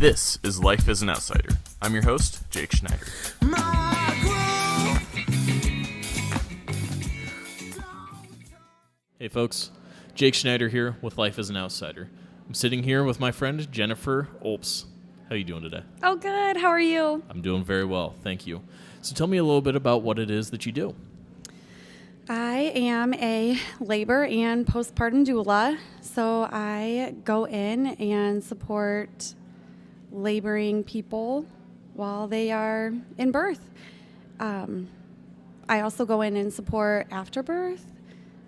This is Life as an Outsider. I'm your host, Jake Schneider. Hey folks, Jake Schneider here with Life as an Outsider. I'm sitting here with my friend Jennifer Olps. How are you doing today? Oh, good. How are you? I'm doing very well, thank you. So tell me a little bit about what it is that you do. I am a labor and postpartum doula, so I go in and support laboring people while they are in birth. I also go in and support afterbirth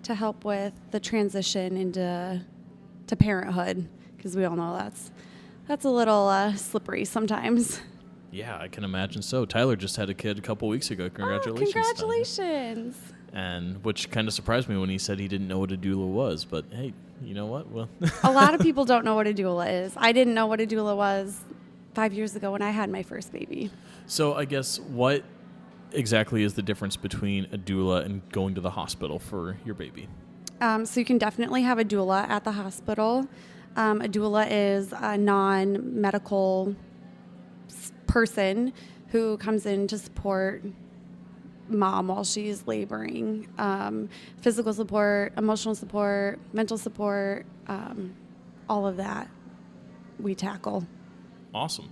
to help with the transition into parenthood, because we all know that's a little slippery sometimes. Yeah, I can imagine so. Tyler just had a kid a couple weeks ago. Congratulations. Oh, congratulations. And which kind of surprised me when he said he didn't know what a doula was. But hey, you know what? Well, a lot of people don't know what a doula is. I didn't know what a doula was 5 years ago when I had my first baby. So I guess what exactly is the difference between a doula and going to the hospital for your baby? So you can definitely have a doula at the hospital. A doula is a non-medical person who comes in to support mom while she's laboring. Physical support, emotional support, mental support, all of that we tackle. Awesome.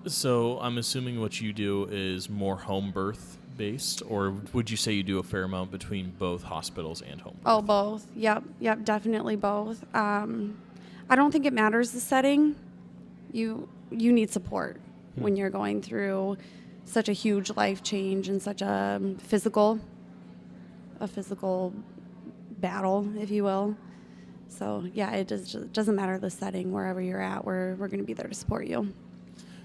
So I'm assuming what you do is more home birth based, or would you say you do a fair amount between both hospitals and home birth? Oh, both. Yep, definitely both. I don't think it matters the setting. You need support when you're going through such a huge life change and such a physical battle, if you will. So yeah, it doesn't matter the setting. Wherever you're at, we're going to be there to support you.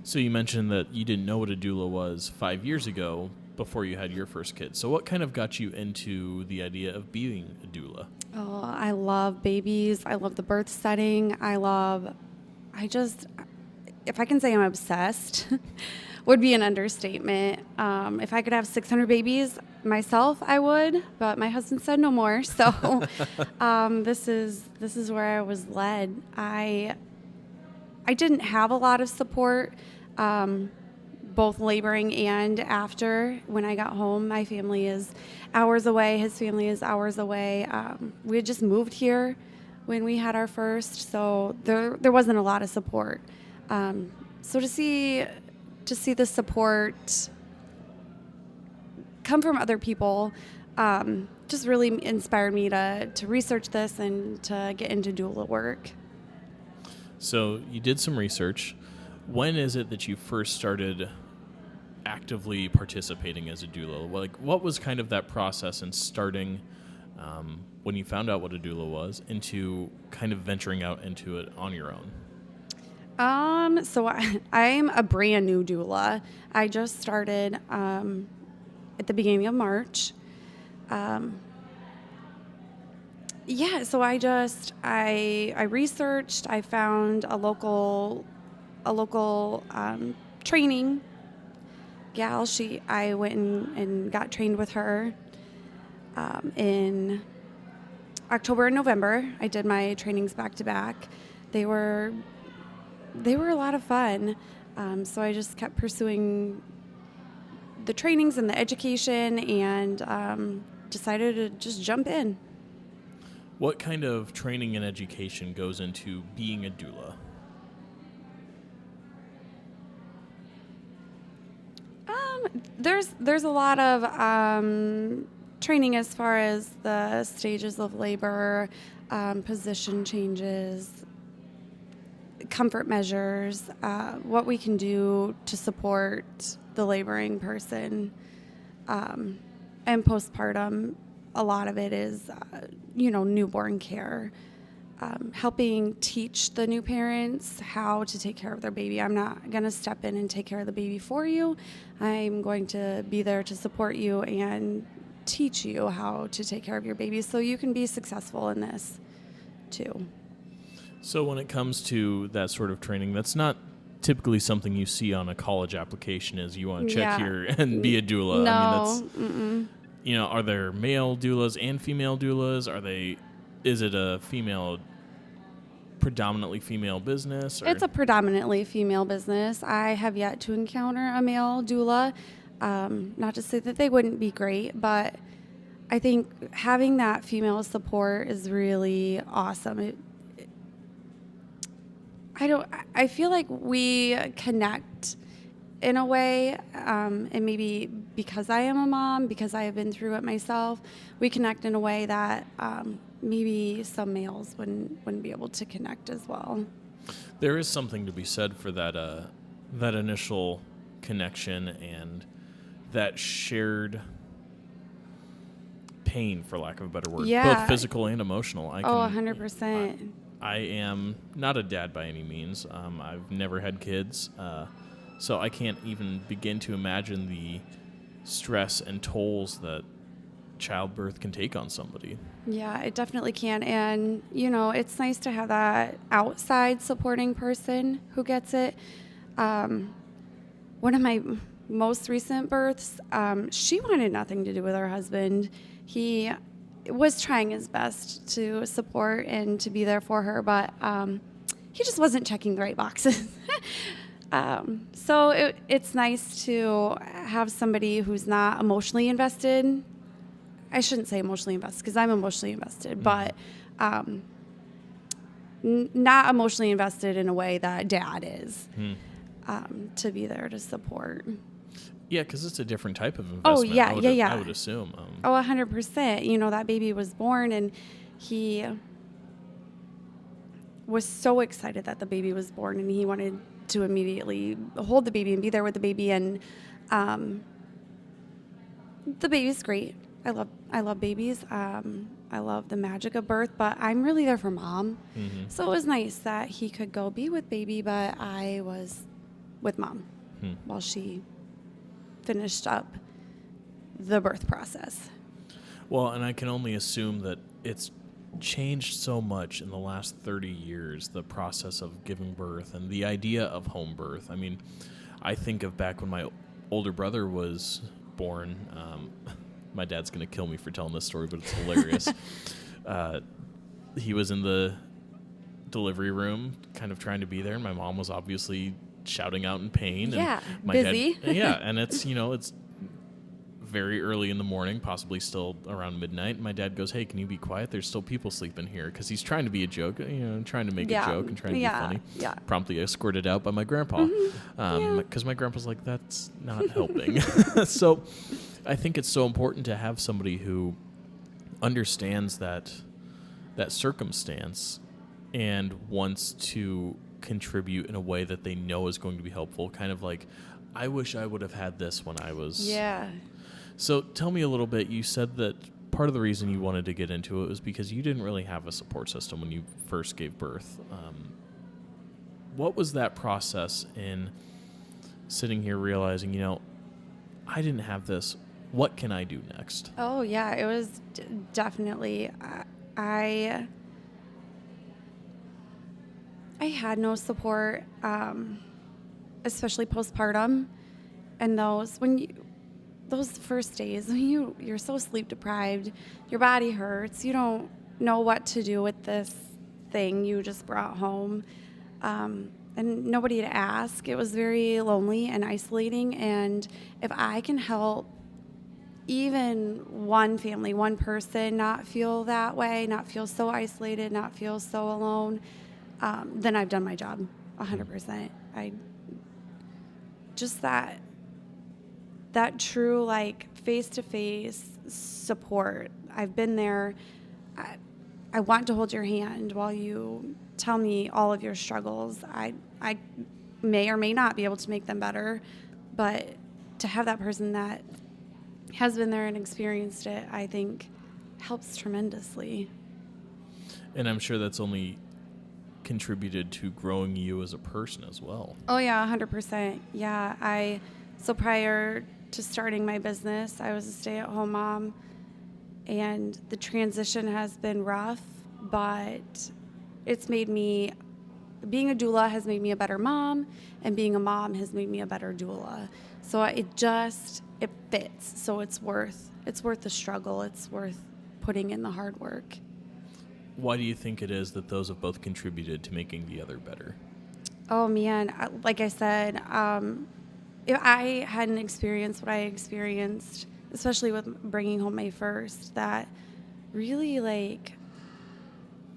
So you mentioned that you didn't know what a doula was 5 years ago before you had your first kid. So what kind of got you into the idea of being a doula? Oh, I love babies. I love the birth setting. If I can say I'm obsessed, would be an understatement. If I could have 600 babies myself, I would, but my husband said no more. So this is where I was led. I didn't have a lot of support, both laboring and after. When I got home, my family is hours away. His family is hours away. We had just moved here when we had our first, so there wasn't a lot of support. So to see the support come from other people just really inspired me to research this and to get into doula work. So you did some research. When is it that you first started actively participating as a doula? Like, what was kind of that process in starting when you found out what a doula was into kind of venturing out into it on your own? So I'm a brand new doula. I just started at the beginning of March. So I researched. I found a local training gal. I went and got trained with her in October and November. I did my trainings back to back. They were a lot of fun. So I just kept pursuing the trainings and the education and decided to just jump in. What kind of training and education goes into being a doula? There's a lot of training as far as the stages of labor, position changes, comfort measures, what we can do to support the laboring person, and postpartum. A lot of it is, newborn care, helping teach the new parents how to take care of their baby. I'm not going to step in and take care of the baby for you. I'm going to be there to support you and teach you how to take care of your baby so you can be successful in this too. So when it comes to that sort of training, that's not typically something you see on a college application is you want to check here and be a doula. No. I mean, that's, are there male doulas and female doulas? Is it a female predominantly female business? Or? It's a predominantly female business. I have yet to encounter a male doula. Not to say that they wouldn't be great, but I think having that female support is really awesome. I feel like we connect in a way, and maybe because I am a mom, because I have been through it myself, we connect in a way that maybe some males wouldn't be able to connect as well. There is something to be said for that that initial connection and that shared pain, for lack of a better word, both physical and emotional. 100%. I am not a dad by any means. I've never had kids, so I can't even begin to imagine the stress and tolls that childbirth can take on somebody. Yeah, it definitely can. And, it's nice to have that outside supporting person who gets it. One of my most recent births, she wanted nothing to do with her husband. He was trying his best to support and to be there for her, but he just wasn't checking the right boxes. So it's nice to have somebody who's not emotionally invested. I shouldn't say emotionally invested because I'm emotionally invested, but not emotionally invested in a way that dad is, to be there to support. Yeah, because it's a different type of investment. Oh, yeah. I would assume. 100%. That baby was born, and he was so excited that the baby was born, and he wanted to immediately hold the baby and be there with the baby. And the baby's great. I love babies. I love the magic of birth, but I'm really there for mom. Mm-hmm. So it was nice that he could go be with baby, but I was with mom while she finished up the birth process. Well, and I can only assume that it's changed so much in the last 30 years, the process of giving birth and the idea of home birth. I mean, I think of back when my older brother was born. My dad's going to kill me for telling this story, but it's hilarious. He was in the delivery room kind of trying to be there, and my mom was obviously shouting out in pain. Yeah, and my busy. Dad, and it's, it's very early in the morning, possibly still around midnight. And my dad goes, "Hey, can you be quiet? There's still people sleeping here." Because he's trying to be a joke, trying to make a joke and trying to be funny. Yeah. Promptly escorted out by my grandpa. Because my grandpa's like, "That's not helping." So I think it's so important to have somebody who understands that circumstance and wants to contribute in a way that they know is going to be helpful. Kind of like, I wish I would have had this when I was... Yeah. So tell me a little bit. You said that part of the reason you wanted to get into it was because you didn't really have a support system when you first gave birth. What was that process in sitting here realizing, I didn't have this. What can I do next? Oh, yeah. It was definitely... I had no support, especially postpartum, and those first days when you're so sleep deprived, your body hurts, you don't know what to do with this thing you just brought home, and nobody to ask. It was very lonely and isolating, and if I can help even one family, one person not feel that way, not feel so isolated, not feel so alone, then I've done my job 100%. Just that true, face-to-face support. I've been there. I want to hold your hand while you tell me all of your struggles. I may or may not be able to make them better, but to have that person that has been there and experienced it, I think helps tremendously. And I'm sure that's only contributed to growing you as a person as well. Oh yeah, 100%. Yeah, so prior to starting my business, I was a stay-at-home mom, and the transition has been rough, but being a doula has made me a better mom, and being a mom has made me a better doula. So it fits. So it's worth the struggle. It's worth putting in the hard work. Why do you think it is that those have both contributed to making the other better? Oh man, like I said, if I hadn't experienced what I experienced, especially with bringing home my first, that really like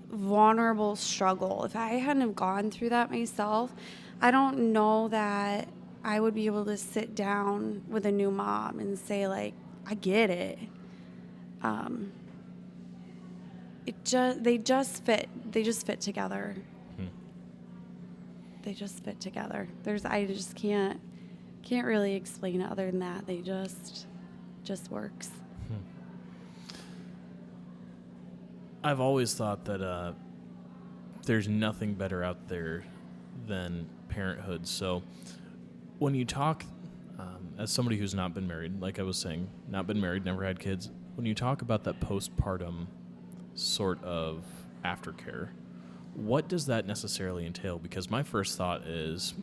vulnerable struggle, if I hadn't have gone through that myself, I don't know that I would be able to sit down with a new mom and say like, I get it. Um, they just fit. They just fit together. Hmm. They just fit together. I just can't really explain it other than that. They just works. I've always thought that there's nothing better out there than parenthood. So when you talk, as somebody who's not been married, like I was saying, not been married, never had kids, when you talk about that postpartum sort of aftercare, what does that necessarily entail? Because my first thought is,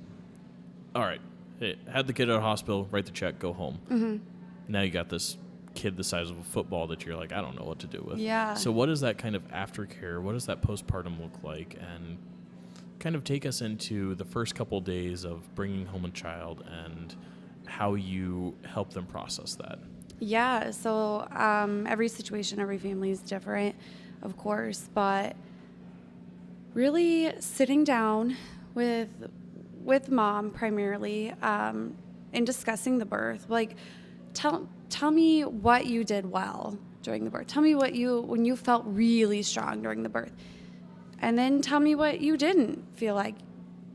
all right, hey, had the kid at a hospital, write the check, go home. Mm-hmm. Now you got this kid the size of a football that you're like, I don't know what to do with. Yeah. So what is that kind of aftercare? What does that postpartum look like? And kind of take us into the first couple days of bringing home a child and how you help them process that. Yeah. So every situation, every family is different, of course, but really sitting down with mom primarily and discussing the birth. Like, tell me what you did well during the birth. Tell me when you felt really strong during the birth. And then tell me what you didn't feel like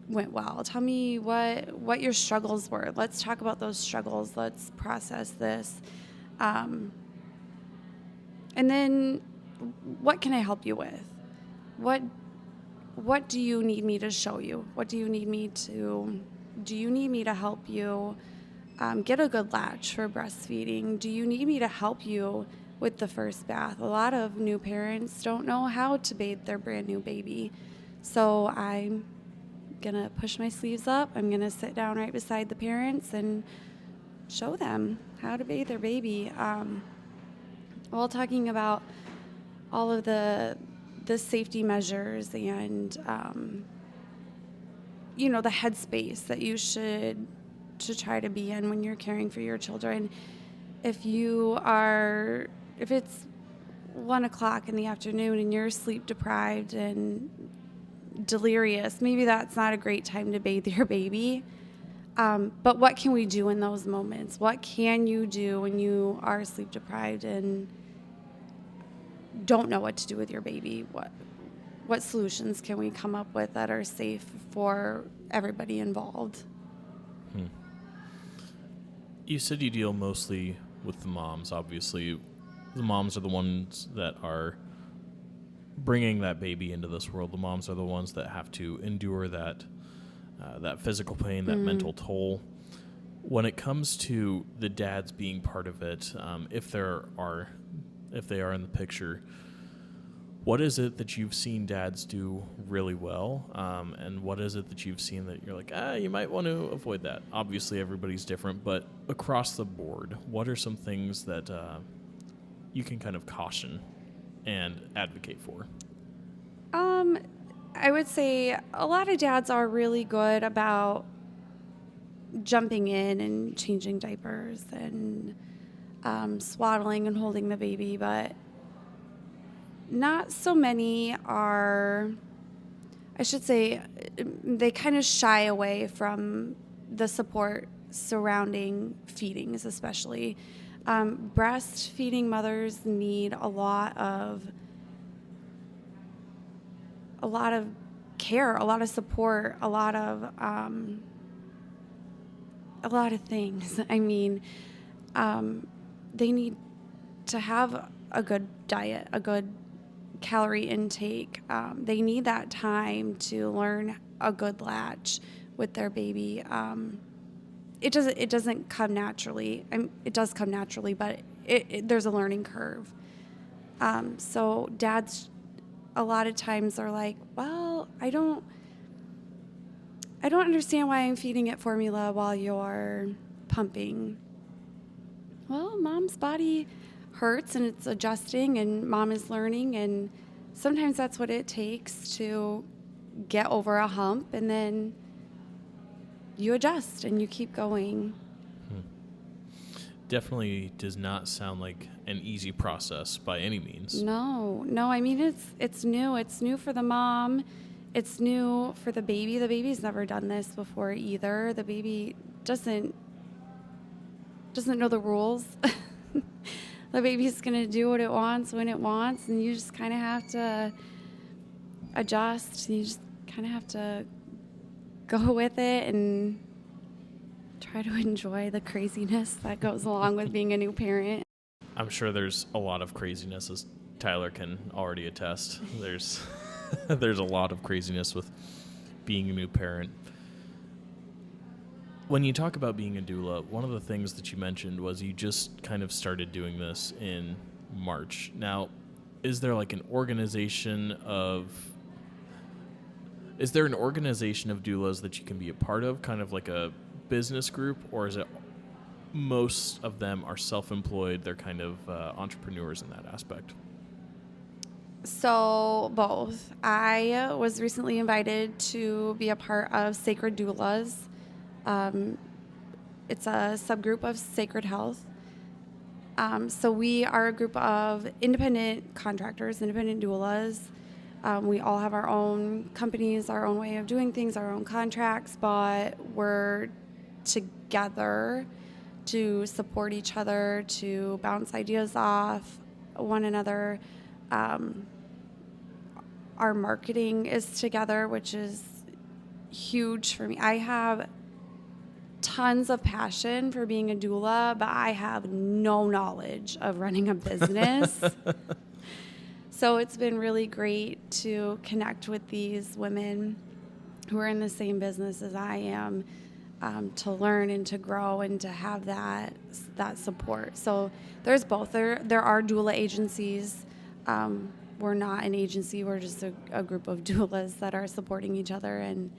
went well. Tell me what your struggles were. Let's talk about those struggles. Let's process this. And then what can I help you with? What do you need me to show you? Do you need me to help you get a good latch for breastfeeding? Do you need me to help you with the first bath? A lot of new parents don't know how to bathe their brand new baby. So I'm gonna push my sleeves up. I'm gonna sit down right beside the parents and show them how to bathe their baby. While talking about all of the safety measures and the headspace that you should to try to be in when you're caring for your children. If it's 1:00 in the afternoon and you're sleep deprived and delirious, maybe that's not a great time to bathe your baby. But what can we do in those moments? What can you do when you are sleep deprived and don't know what to do with your baby? What solutions can we come up with that are safe for everybody involved? You said you deal mostly with the moms. Obviously, the moms are the ones that are bringing that baby into this world. The moms are the ones that have to endure that physical pain, that mental toll. When it comes to the dads being part of it, if they are in the picture, what is it that you've seen dads do really well, and what is it that you've seen that you're like, you might want to avoid that? Obviously, everybody's different, but across the board, what are some things that you can kind of caution and advocate for? I would say a lot of dads are really good about jumping in and changing diapers and swaddling and holding the baby, but not so many are, I should say, they kind of shy away from the support surrounding feedings, especially. Breastfeeding mothers need a lot of care, a lot of support, a lot of things. I mean, they need to have a good diet, a good calorie intake. They need that time to learn a good latch with their baby. It doesn't come naturally. It does come naturally, but there's a learning curve. So dads a lot of times are like, well, I don't understand why I'm feeding it formula while you're pumping. Well, mom's body hurts and it's adjusting and mom is learning, and sometimes that's what it takes to get over a hump, and then you adjust and you keep going. Definitely does not sound like an easy process by any means. No. I mean, it's new. It's new for the mom. It's new for the baby. The baby's never done this before either. The baby doesn't know the rules. The baby's gonna do what it wants when it wants, and you just kind of have to adjust. You just kind of have to go with it and try to enjoy the craziness that goes along with being a new parent. I'm sure there's a lot of craziness, as Tyler can already attest. There's there's a lot of craziness with being a new parent. When you talk about being a doula, one of the things that you mentioned was you just kind of started doing this in March. Now, is there like an organization of doulas that you can be a part of, kind of like a business group, or is it most of them are self-employed, they're kind of entrepreneurs in that aspect? So both. I was recently invited to be a part of Sacred Doulas. It's a subgroup of Sacred Health. So we are a group of independent contractors, independent doulas. We all have our own companies, our own way of doing things, our own contracts, but we're together to support each other, to bounce ideas off one another. Our marketing is together, which is huge for me. I have tons of passion for being a doula, but I have no knowledge of running a business. So it's been really great to connect with these women who are in the same business as I am, to learn and to grow and to have that support. So there's both. There are doula agencies. We're not an agency. We're just a group of doulas that are supporting each other and,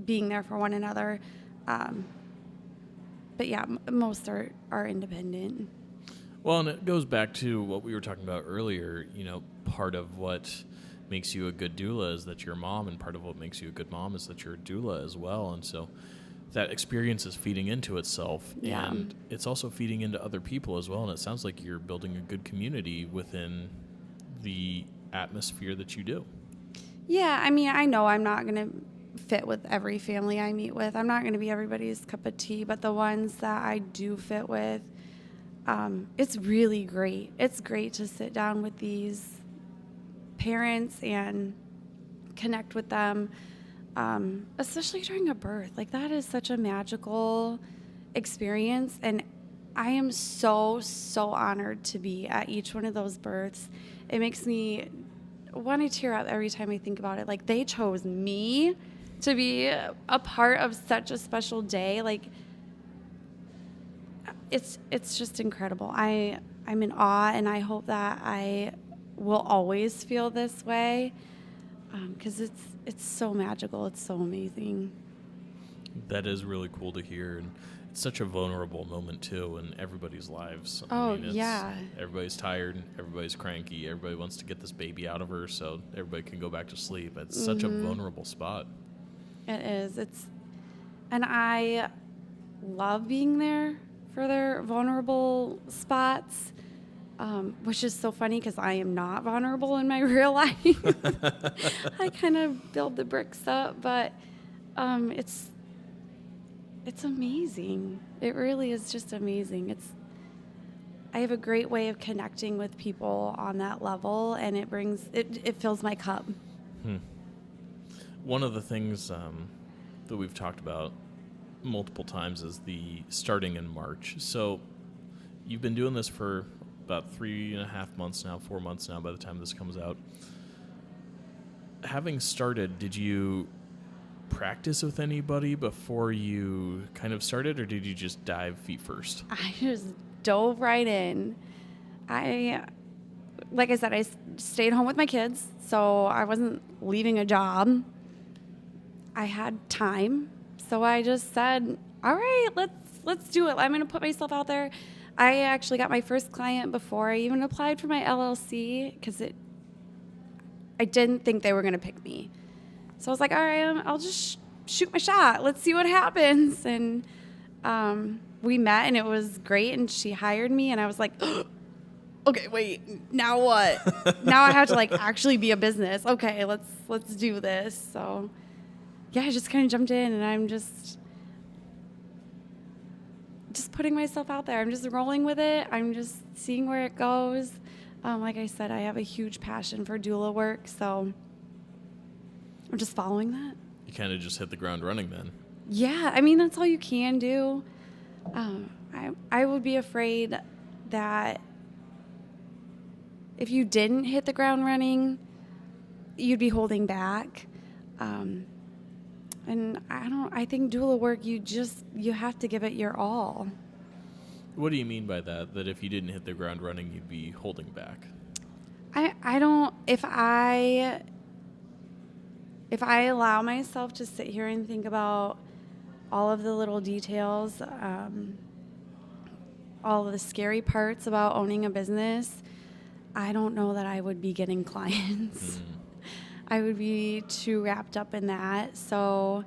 being there for one another. But yeah, most are independent. Well, and it goes back to what we were talking about earlier. Part of what makes you a good doula is that you're a mom, and part of what makes you a good mom is that you're a doula as well. And so that experience is feeding into itself, and it's also feeding into other people as well. And it sounds like you're building a good community within the atmosphere that you do. Yeah, I mean, I know I'm not going to fit with every family I meet with. I'm not going to be everybody's cup of tea, but the ones that I do fit with, it's really great. It's great to sit down with these parents and connect with them, especially during a birth. Like, that is such a magical experience, and I am so honored to be at each one of those births. It makes me want to tear up every time I think about it. Like, they chose me to be a part of such a special day. Like, it's just incredible. I'm in awe, and I hope that I will always feel this way, because it's so magical. It's so amazing. That is really cool to hear, and it's such a vulnerable moment too in everybody's lives. Yeah. Everybody's tired, everybody's cranky, everybody wants to get this baby out of her so everybody can go back to sleep. It's such a vulnerable spot. It is. And I love being there for their vulnerable spots, which is so funny because I am not vulnerable in my real life. I kind of build the bricks up, but it's amazing. It really is just amazing. I have a great way of connecting with people on that level, and it fills my cup. One of the things that we've talked about multiple times is the starting in March. So you've been doing this for about 3.5 months now, 4 months now by the time this comes out. Having started, did you practice with anybody before you kind of started, or did you just dive feet first? I just dove right in. Like I said, I stayed home with my kids, so I wasn't leaving a job. I had time, so I just said, all right, let's do it. I'm going to put myself out there. I actually got my first client before I even applied for my LLC because I didn't think they were going to pick me. So I was like, all right, I'll just shoot my shot. Let's see what happens. And we met, and it was great, and she hired me, and I was like, okay, wait, now what? Now I have to like actually be a business. Okay, let's do this. So yeah, I just kind of jumped in, and I'm just putting myself out there. I'm just rolling with it. I'm just seeing where it goes. Like I said, I have a huge passion for doula work, so I'm just following that. You kind of just hit the ground running then. Yeah, I mean, that's all you can do. I would be afraid that if you didn't hit the ground running, you'd be holding back. And I think doula work, you have to give it your all. What do you mean by that? That if you didn't hit the ground running, you'd be holding back? I don't, if I allow myself to sit here and think about all of the little details, all of the scary parts about owning a business, I don't know that I would be getting clients. I would be too wrapped up in that. So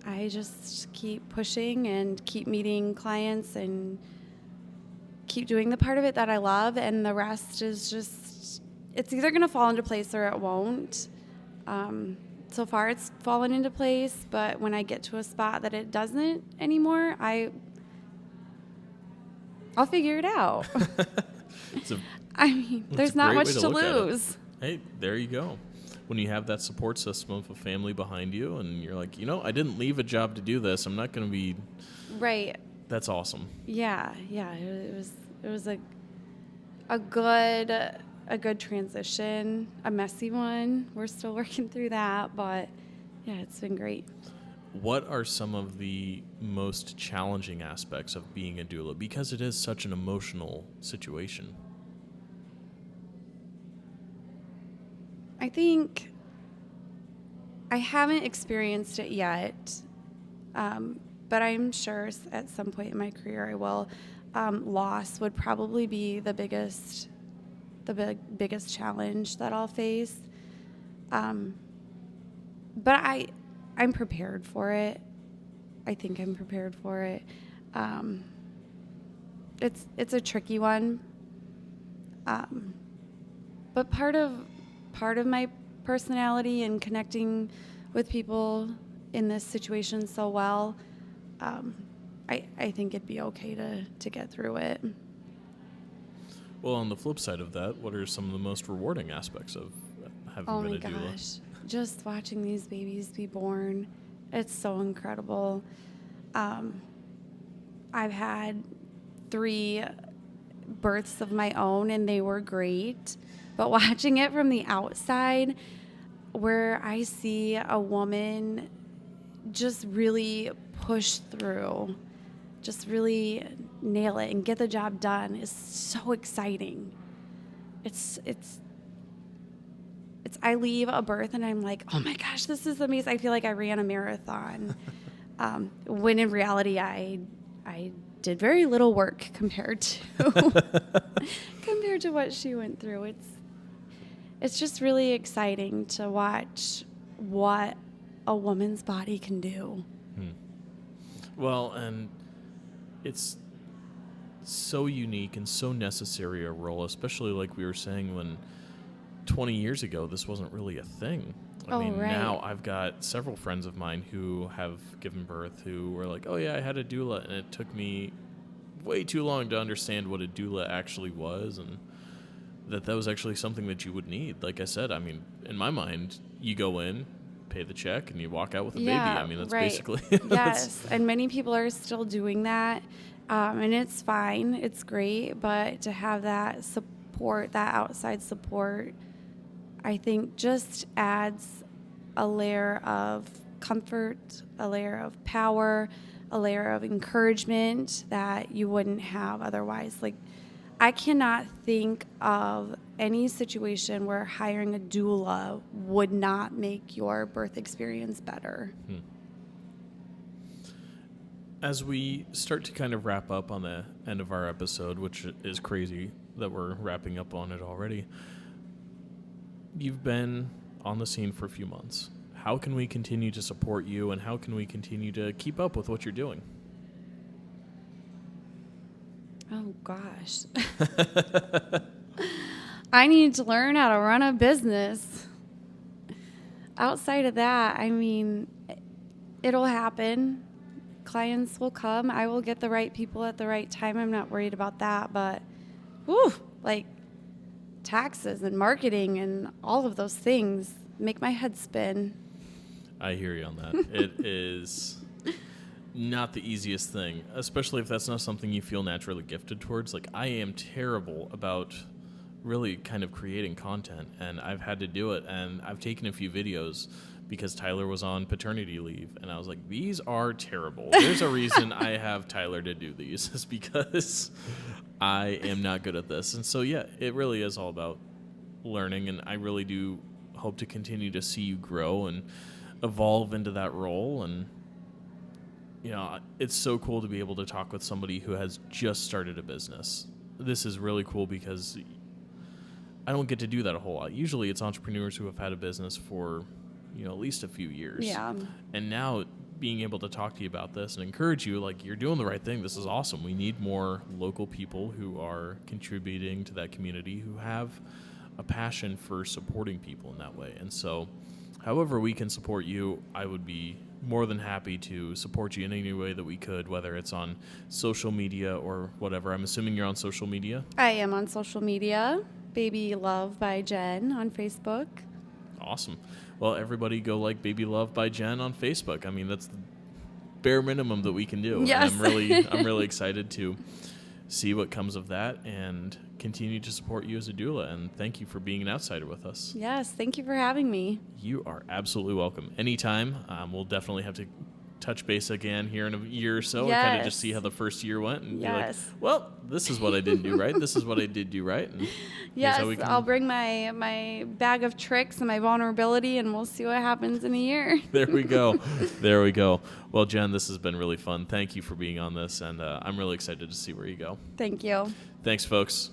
I just keep pushing and keep meeting clients and keep doing the part of it that I love, and the rest is just, it's either going to fall into place or it won't. So far it's fallen into place, but when I get to a spot that it doesn't anymore, I'll figure it out. There's not much to lose. Hey, there you go. When you have that support system of a family behind you, and you're like, I didn't leave a job to do this. I'm not going to be... Right. That's awesome. Yeah. It was a good transition, a messy one. We're still working through that, but yeah, it's been great. What are some of the most challenging aspects of being a doula? Because it is such an emotional situation. I think I haven't experienced it yet, but I'm sure at some point in my career I will. Loss would probably be the biggest challenge that I'll face. But I'm prepared for it. I think I'm prepared for it. It's a tricky one. But part of my personality and connecting with people in this situation so well, I think it'd be okay to get through it. Well, on the flip side of that, what are some of the most rewarding aspects of having been a doula? Oh my gosh, just watching these babies be born, it's so incredible. I've had 3 births of my own, and they were great. But watching it from the outside, where I see a woman just really push through, just really nail it and get the job done, is so exciting. It's I leave a birth and I'm like, oh my gosh, this is amazing. I feel like I ran a marathon. When in reality, I did very little work compared to what she went through. It's just really exciting to watch what a woman's body can do. Well, and it's so unique and so necessary a role, especially like we were saying when 20 years ago this wasn't really a thing. I mean, right. Now I've got several friends of mine who have given birth who were like, oh yeah, I had a doula, and it took me way too long to understand what a doula actually was, and that was actually something that you would need. Like I said, I mean, in my mind, you go in, pay the check, and you walk out with a baby. I mean, that's right. basically... Yes, and many people are still doing that, and it's fine. It's great, but to have that support, that outside support, I think just adds a layer of comfort, a layer of power, a layer of encouragement that you wouldn't have otherwise. Like, I cannot think of any situation where hiring a doula would not make your birth experience better. As we start to kind of wrap up on the end of our episode, which is crazy that we're wrapping up on it already, you've been on the scene for a few months. How can we continue to support you, and how can we continue to keep up with what you're doing? Oh, gosh. I need to learn how to run a business. Outside of that, I mean, it'll happen. Clients will come. I will get the right people at the right time. I'm not worried about that. But, like taxes and marketing and all of those things make my head spin. I hear you on that. It is not the easiest thing, especially if that's not something you feel naturally gifted towards. Like, I am terrible about really kind of creating content, and I've had to do it, and I've taken a few videos because Tyler was on paternity leave, and I was like, these are terrible. There's a reason I have Tyler to do these, is because I am not good at this. And so, yeah, it really is all about learning, and I really do hope to continue to see you grow and evolve into that role. And, you know, it's so cool to be able to talk with somebody who has just started a business. This is really cool because I don't get to do that a whole lot. Usually it's entrepreneurs who have had a business for, you know, at least a few years. Yeah. And now being able to talk to you about this and encourage you, like, you're doing the right thing. This is awesome. We need more local people who are contributing to that community, who have a passion for supporting people in that way. And so however we can support you, I would be more than happy to support you in any way that we could, whether it's on social media or whatever. I'm assuming you're on social media? I am on social media. Baby Love by Jen on Facebook. Awesome. Well, everybody go like Baby Love by Jen on Facebook. I mean, that's the bare minimum that we can do. Yes. And I'm really excited to see what comes of that and continue to support you as a doula. And thank you for being an outsider with us. Yes, thank you for having me. You are absolutely welcome. Anytime. We'll definitely have to touch base again here in a year or so and kind of just see how the first year went and be like, well, this is what I didn't do right. This is what I did do right. And yes, I'll bring my bag of tricks and my vulnerability, and we'll see what happens in a year. There we go. There we go. Well, Jen, this has been really fun. Thank you for being on this, and I'm really excited to see where you go. Thank you. Thanks, folks.